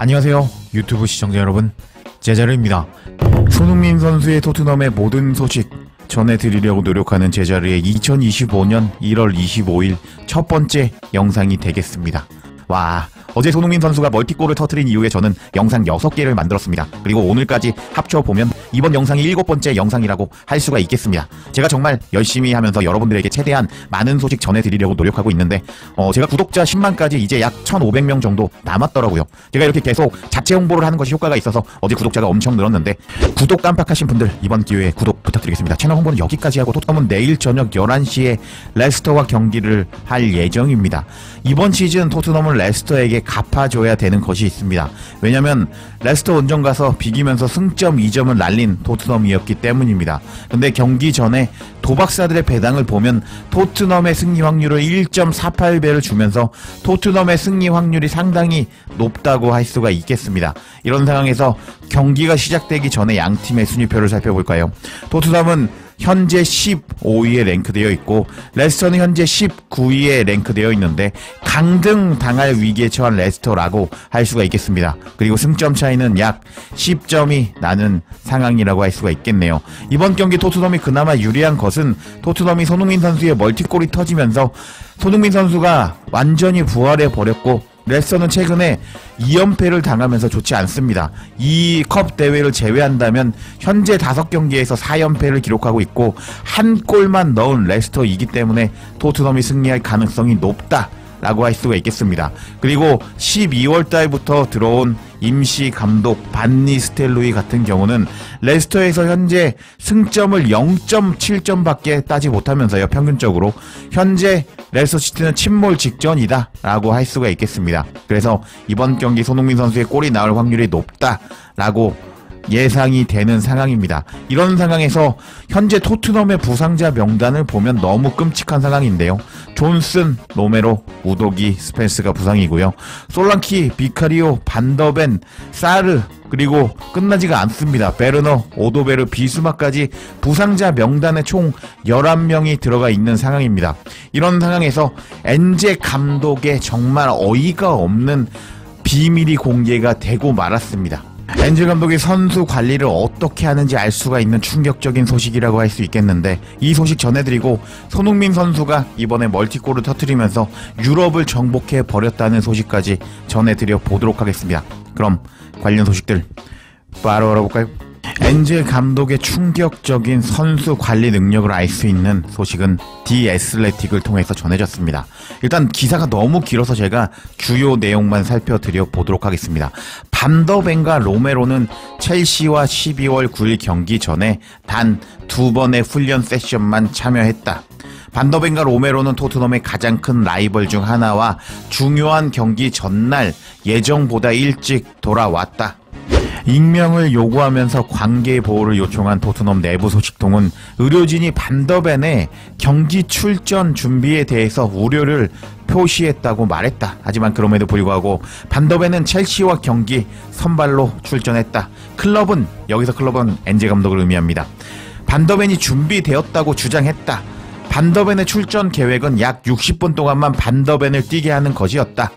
안녕하세요 유튜브 시청자 여러분, 제자르입니다. 손흥민 선수의 토트넘의 모든 소식 전해드리려고 노력하는 제자르의 2025년 1월 25일 첫 번째 영상이 되겠습니다. 와, 어제 손흥민 선수가 멀티골을 터뜨린 이후에 저는 영상 6개를 만들었습니다. 그리고 오늘까지 합쳐보면 이번 영상이 7번째 영상이라고 할 수가 있겠습니다. 제가 정말 열심히 하면서 여러분들에게 최대한 많은 소식 전해드리려고 노력하고 있는데 제가 구독자 10만까지 이제 약 1,500명 정도 남았더라고요. 제가 이렇게 계속 자체 홍보를 하는 것이 효과가 있어서 어제 구독자가 엄청 늘었는데, 구독 깜빡하신 분들 이번 기회에 구독 부탁드리겠습니다. 채널 홍보는 여기까지 하고 토트넘은 내일 저녁 11시에 레스터와 경기를 할 예정입니다. 이번 시즌 토트넘은 레스터에게 갚아줘야 되는 것이 있습니다. 왜냐면 레스터 원정 가서 비기면서 승점 2점을 날린 토트넘이었기 때문입니다. 근데 경기 전에 도박사들의 배당을 보면 토트넘의 승리 확률을 1.48배를 주면서 토트넘의 승리 확률이 상당히 높다고 할 수가 있겠습니다. 이런 상황에서 경기가 시작되기 전에 양팀의 순위표를 살펴볼까요? 토트넘은 현재 15위에 랭크되어 있고 레스터는 현재 19위에 랭크되어 있는데 강등 당할 위기에 처한 레스터라고 할 수가 있겠습니다. 그리고 승점 차이는 약 10점이 나는 상황이라고 할 수가 있겠네요. 이번 경기 토트넘이 그나마 유리한 것은 토트넘이 손흥민 선수의 멀티골이 터지면서 손흥민 선수가 완전히 부활해 버렸고, 레스터는 최근에 2연패를 당하면서 좋지 않습니다. 이 컵 대회를 제외한다면 현재 5경기에서 4연패를 기록하고 있고 한 골만 넣은 레스터이기 때문에 토트넘이 승리할 가능성이 높다 라고 할 수가 있겠습니다. 그리고 12월 달부터 들어온 임시 감독 반니 스텔로이 같은 경우는 레스터에서 현재 승점을 0.7점밖에 따지 못하면서요, 평균적으로 현재 레스터시티는 침몰 직전이다 라고 할 수가 있겠습니다. 그래서 이번 경기 손흥민 선수의 골이 나올 확률이 높다 라고 예상이 되는 상황입니다. 이런 상황에서 현재 토트넘의 부상자 명단을 보면 너무 끔찍한 상황인데요. 존슨, 로메로, 우도기, 스펜스가 부상이고요. 솔랑키, 비카리오, 반더벤, 사르, 그리고 끝나지가 않습니다. 베르너, 오도베르, 비수마까지 부상자 명단에 총 11명이 들어가 있는 상황입니다. 이런 상황에서 엔제 감독의 정말 어이가 없는 비밀이 공개가 되고 말았습니다. 엔제 감독이 선수 관리를 어떻게 하는지 알 수가 있는 충격적인 소식이라고 할 수 있겠는데, 이 소식 전해드리고 손흥민 선수가 이번에 멀티골을 터뜨리면서 유럽을 정복해 버렸다는 소식까지 전해드려 보도록 하겠습니다. 그럼 관련 소식들 바로 알아볼까요? 엔제 감독의 충격적인 선수 관리 능력을 알 수 있는 소식은 디 애슬레틱을 통해서 전해졌습니다. 일단 기사가 너무 길어서 제가 주요 내용만 살펴드려 보도록 하겠습니다. 반더벤과 로메로는 첼시와 12월 9일 경기 전에 단 2번의 훈련 세션만 참여했다. 반더벤과 로메로는 토트넘의 가장 큰 라이벌 중 하나와 중요한 경기 전날 예정보다 일찍 돌아왔다. 익명을 요구하면서 관계 보호를 요청한 토트넘 내부 소식통은 의료진이 반더벤의 경기 출전 준비에 대해서 우려를 표시했다고 말했다. 하지만 그럼에도 불구하고 반더벤은 첼시와 경기 선발로 출전했다. 여기서 클럽은 엔제 감독을 의미합니다. 반더벤이 준비되었다고 주장했다. 반더벤의 출전 계획은 약 60분 동안만 반더벤을 뛰게 하는 것이었다.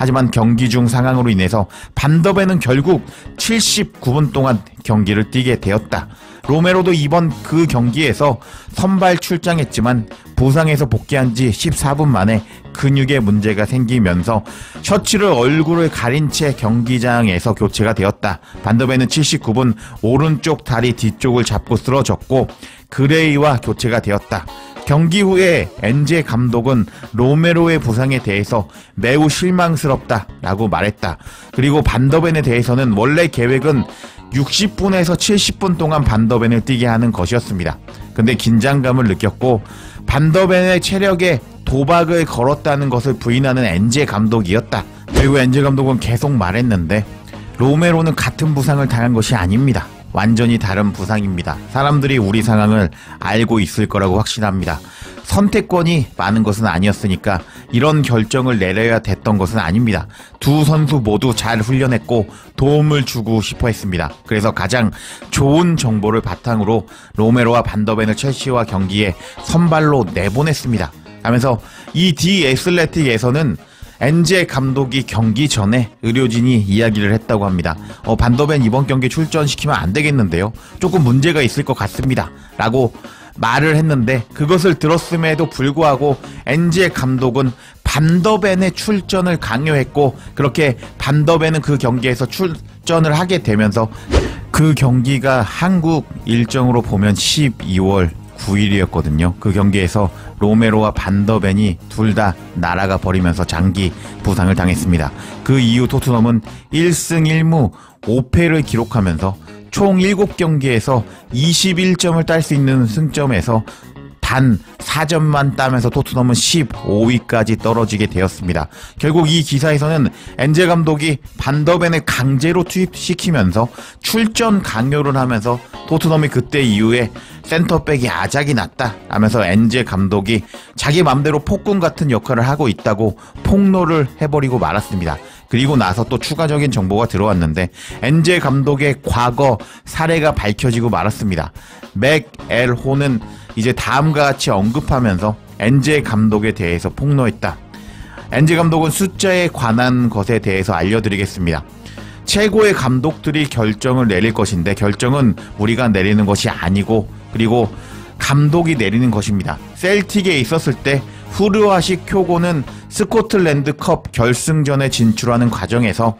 하지만 경기 중 상황으로 인해서 반더벤은 결국 79분 동안 경기를 뛰게 되었다. 로메로도 이번 그 경기에서 선발 출장했지만 부상에서 복귀한 지 14분 만에 근육에 문제가 생기면서 셔츠를 얼굴을 가린 채 경기장에서 교체가 되었다. 반더벤은 79분 오른쪽 다리 뒤쪽을 잡고 쓰러졌고 그레이와 교체가 되었다. 경기 후에 엔제 감독은 로메로의 부상에 대해서 매우 실망스럽다라고 말했다. 그리고 반더벤에 대해서는 원래 계획은 60분에서 70분 동안 반더벤을 뛰게 하는 것이었습니다. 근데 긴장감을 느꼈고 반더벤의 체력에 도박을 걸었다는 것을 부인하는 엔제 감독이었다. 그리고 엔제 감독은 계속 말했는데 로메로는 같은 부상을 당한 것이 아닙니다. 완전히 다른 부상입니다. 사람들이 우리 상황을 알고 있을 거라고 확신합니다. 선택권이 많은 것은 아니었으니까 이런 결정을 내려야 됐던 것은 아닙니다. 두 선수 모두 잘 훈련했고 도움을 주고 싶어 했습니다. 그래서 가장 좋은 정보를 바탕으로 로메로와 반더벤을 첼시와 경기에 선발로 내보냈습니다. 하면서 이 디 애슬레틱에서는 엔제 감독이 경기 전에 의료진이 이야기를 했다고 합니다. 반더벤 이번 경기 출전시키면 안 되겠는데요. 조금 문제가 있을 것 같습니다. 라고 말을 했는데 그것을 들었음에도 불구하고 엔제 감독은 반더벤의 출전을 강요했고 그렇게 반더벤은 그 경기에서 출전을 하게 되면서 그 경기가 한국 일정으로 보면 12월 9일이었거든요. 그 경기에서 로메로와 반더벤이 둘 다 날아가 버리면서 장기 부상을 당했습니다. 그 이후 토트넘은 1승 1무 5패를 기록하면서 총 7경기에서 21점을 딸 수 있는 승점에서 단 4점만 따면서 토트넘은 15위까지 떨어지게 되었습니다. 결국 이 기사에서는 엔제 감독이 반더벤을 강제로 투입시키면서 출전 강요를 하면서 토트넘이 그때 이후에 센터백이 아작이 났다 하면서 엔제 감독이 자기 맘대로 폭군 같은 역할을 하고 있다고 폭로를 해버리고 말았습니다. 그리고 나서 또 추가적인 정보가 들어왔는데 엔제 감독의 과거 사례가 밝혀지고 말았습니다. 맥 엘호는 이제 다음과 같이 언급하면서 엔제 감독에 대해서 폭로했다. 엔제 감독은 숫자에 관한 것에 대해서 알려드리겠습니다. 최고의 감독들이 결정을 내릴 것인데 결정은 우리가 내리는 것이 아니고 그리고 감독이 내리는 것입니다. 셀틱에 있었을 때 후르와시 쿄고는 스코틀랜드컵 결승전에 진출하는 과정에서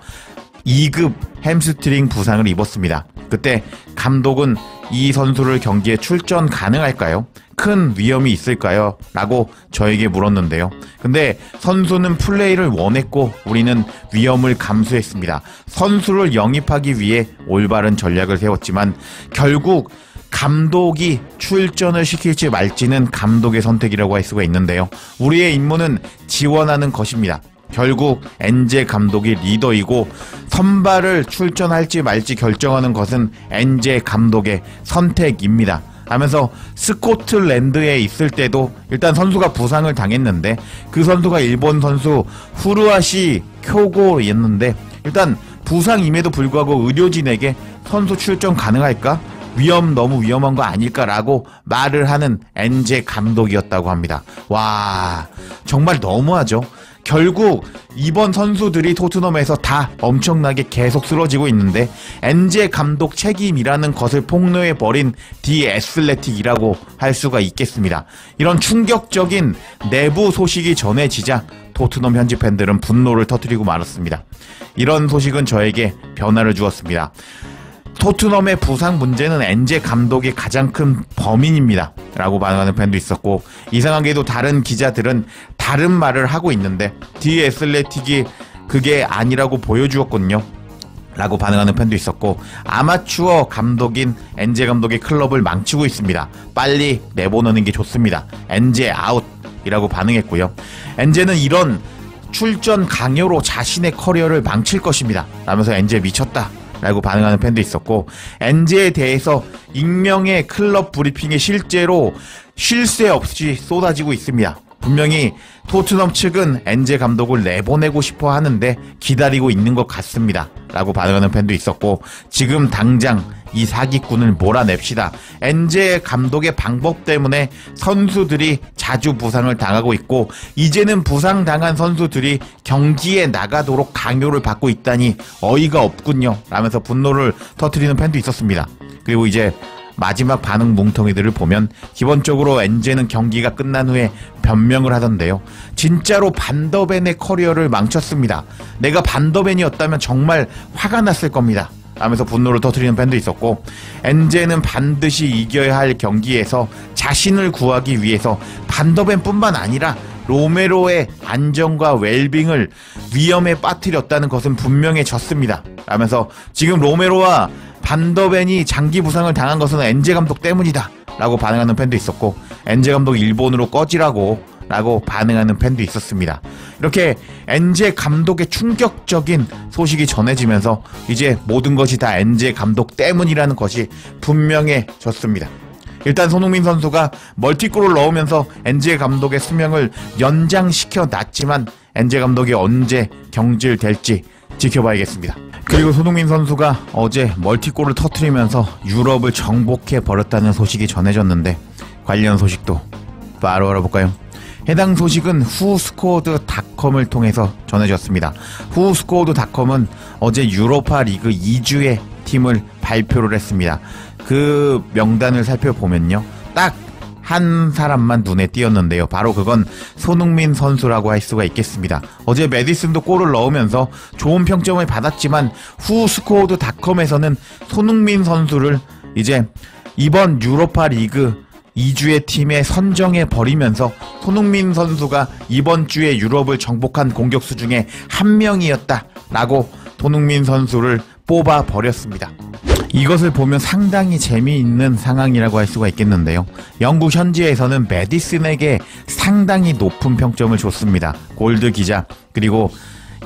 2급 햄스트링 부상을 입었습니다. 그때 감독은 이 선수를 경기에 출전 가능할까요? 큰 위험이 있을까요? 라고 저에게 물었는데요. 근데 선수는 플레이를 원했고 우리는 위험을 감수했습니다. 선수를 영입하기 위해 올바른 전략을 세웠지만 결국 감독이 출전을 시킬지 말지는 감독의 선택이라고 할 수가 있는데요. 우리의 임무는 지원하는 것입니다. 결국 엔제 감독이 리더이고 선발을 출전할지 말지 결정하는 것은 엔제 감독의 선택입니다. 하면서 스코틀랜드에 있을 때도 일단 선수가 부상을 당했는데 그 선수가 일본 선수 후르와시 쿄고였는데 일단 부상임에도 불구하고 의료진에게 선수 출전 가능할까? 너무 위험한 거 아닐까라고 말을 하는 엔제 감독이었다고 합니다. 와, 정말 너무하죠. 결국 이번 선수들이 토트넘에서 다 엄청나게 계속 쓰러지고 있는데 엔제 감독 책임이라는 것을 폭로해버린 디 애슬레틱이라고 할 수가 있겠습니다. 이런 충격적인 내부 소식이 전해지자 토트넘 현지 팬들은 분노를 터뜨리고 말았습니다. 이런 소식은 저에게 변화를 주었습니다. 토트넘의 부상 문제는 엔제 감독이 가장 큰 범인입니다. 라고 반응하는 팬도 있었고 이상하게도 다른 기자들은 다른 말을 하고 있는데 디 애슬레틱이 그게 아니라고 보여주었거든요. 라고 반응하는 팬도 있었고 아마추어 감독인 엔제 감독이 클럽을 망치고 있습니다. 빨리 내보내는 게 좋습니다. 엔제 아웃 이라고 반응했고요. 엔제는 이런 출전 강요로 자신의 커리어를 망칠 것입니다. 라면서 엔제 미쳤다 라고 반응하는 팬도 있었고 엔제에 대해서 익명의 클럽 브리핑이 실제로 쉴 새 없이 쏟아지고 있습니다. 분명히 토트넘 측은 엔제 감독을 내보내고 싶어 하는데 기다리고 있는 것 같습니다. 라고 반응하는 팬도 있었고 지금 당장 이 사기꾼을 몰아냅시다. 엔제 감독의 방법 때문에 선수들이 자주 부상을 당하고 있고 이제는 부상당한 선수들이 경기에 나가도록 강요를 받고 있다니 어이가 없군요. 라면서 분노를 터뜨리는 팬도 있었습니다. 그리고 이제 마지막 반응 뭉텅이들을 보면 기본적으로 엔제는 경기가 끝난 후에 변명을 하던데요. 진짜로 반더벤의 커리어를 망쳤습니다. 내가 반더벤이었다면 정말 화가 났을 겁니다. 하면서 분노를 터뜨리는 팬도 있었고 엔제는 반드시 이겨야 할 경기에서 자신을 구하기 위해서 반더벤뿐만 아니라 로메로의 안전과 웰빙을 위험에 빠뜨렸다는 것은 분명해졌습니다. 라면서 지금 로메로와 반더벤이 장기 부상을 당한 것은 엔제 감독 때문이다 라고 반응하는 팬도 있었고 엔제 감독 일본으로 꺼지라고 라고 반응하는 팬도 있었습니다. 이렇게 엔제 감독의 충격적인 소식이 전해지면서 이제 모든 것이 다 엔제 감독 때문이라는 것이 분명해졌습니다. 일단 손흥민 선수가 멀티골을 넣으면서 엔제 감독의 수명을 연장시켜 놨지만 엔제 감독이 언제 경질될지 지켜봐야겠습니다. 그리고 손흥민 선수가 어제 멀티골을 터뜨리면서 유럽을 정복해 버렸다는 소식이 전해졌는데 관련 소식도 바로 알아볼까요? 해당 소식은 후스코어드닷컴을 통해서 전해졌습니다. 후스코어드닷컴은 어제 유로파 리그 2주의 팀을 발표를 했습니다. 그 명단을 살펴보면요, 딱 한 사람만 눈에 띄었는데요. 바로 그건 손흥민 선수라고 할 수가 있겠습니다. 어제 메디슨도 골을 넣으면서 좋은 평점을 받았지만 후스코어드닷컴에서는 손흥민 선수를 이제 이번 유로파 리그 2주의 팀에 선정해 버리면서 손흥민 선수가 이번 주에 유럽을 정복한 공격수 중에 한 명이었다라고 손흥민 선수를 뽑아 버렸습니다. 이것을 보면 상당히 재미있는 상황이라고 할 수가 있겠는데요. 영국 현지에서는 메디슨에게 상당히 높은 평점을 줬습니다. 골드 기자, 그리고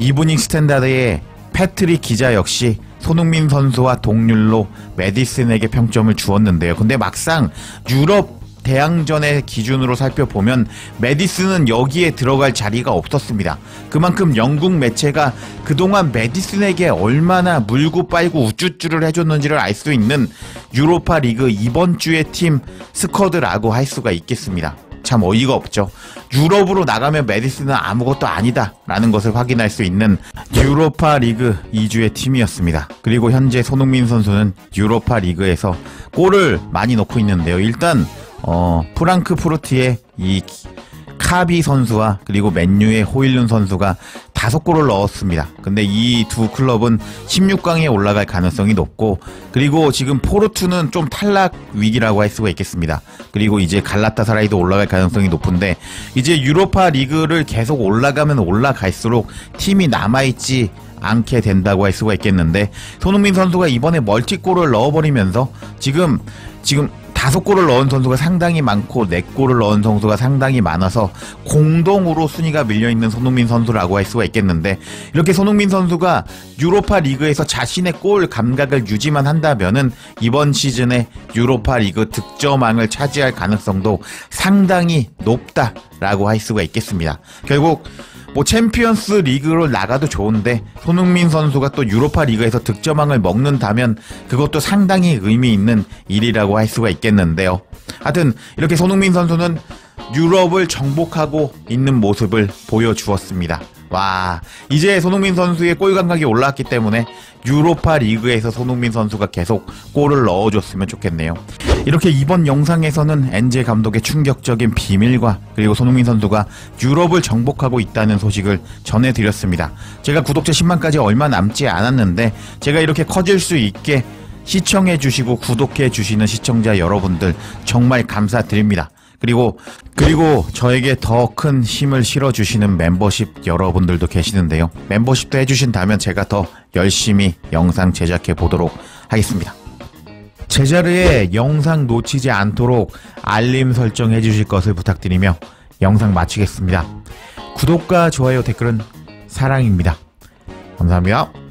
이브닝 스탠다드의 패트릭 기자 역시 손흥민 선수와 동률로 메디슨에게 평점을 주었는데요. 근데 막상 유럽 대항전의 기준으로 살펴보면 메디슨은 여기에 들어갈 자리가 없었습니다. 그만큼 영국 매체가 그동안 메디슨에게 얼마나 물고 빨고 우쭈쭈를 해줬는지를 알 수 있는 유로파 리그 이번 주의 팀 스쿼드라고 할 수가 있겠습니다. 참 어이가 없죠. 유럽으로 나가면 메디슨은 아무것도 아니다 라는 것을 확인할 수 있는 유로파 리그 2주의 팀이었습니다. 그리고 현재 손흥민 선수는 유로파 리그에서 골을 많이 넣고 있는데요. 일단 프랑크푸르트의 이 카비 선수와 그리고 맨유의 호일룬 선수가 5골을 넣었습니다. 근데 이 두 클럽은 16강에 올라갈 가능성이 높고, 그리고 지금 포르투는 좀 탈락 위기라고 할 수가 있겠습니다. 그리고 이제 갈라타사라이도 올라갈 가능성이 높은데, 이제 유로파 리그를 계속 올라가면 올라갈수록 팀이 남아있지 않게 된다고 할 수가 있겠는데, 손흥민 선수가 이번에 멀티골을 넣어버리면서 지금 5골을 넣은 선수가 상당히 많고 4골을 넣은 선수가 상당히 많아서 공동으로 순위가 밀려있는 손흥민 선수라고 할 수가 있겠는데, 이렇게 손흥민 선수가 유로파 리그에서 자신의 골 감각을 유지만 한다면은 이번 시즌에 유로파 리그 득점왕을 차지할 가능성도 상당히 높다라고 할 수가 있겠습니다. 결국 챔피언스 리그로 나가도 좋은데 손흥민 선수가 또 유로파 리그에서 득점왕을 먹는다면 그것도 상당히 의미 있는 일이라고 할 수가 있겠는데요. 하여튼 이렇게 손흥민 선수는 유럽을 정복하고 있는 모습을 보여주었습니다. 와, 이제 손흥민 선수의 골 감각이 올라왔기 때문에 유로파 리그에서 손흥민 선수가 계속 골을 넣어줬으면 좋겠네요. 이렇게 이번 영상에서는 엔제 감독의 충격적인 비밀과 그리고 손흥민 선수가 유럽을 정복하고 있다는 소식을 전해드렸습니다. 제가 구독자 10만까지 얼마 남지 않았는데 제가 이렇게 커질 수 있게 시청해주시고 구독해주시는 시청자 여러분들 정말 감사드립니다. 그리고 저에게 더 큰 힘을 실어주시는 멤버십 여러분들도 계시는데요. 멤버십도 해주신다면 제가 더 열심히 영상 제작해 보도록 하겠습니다. 제자리에 영상 놓치지 않도록 알림 설정해 주실 것을 부탁드리며 영상 마치겠습니다. 구독과 좋아요, 댓글은 사랑입니다. 감사합니다.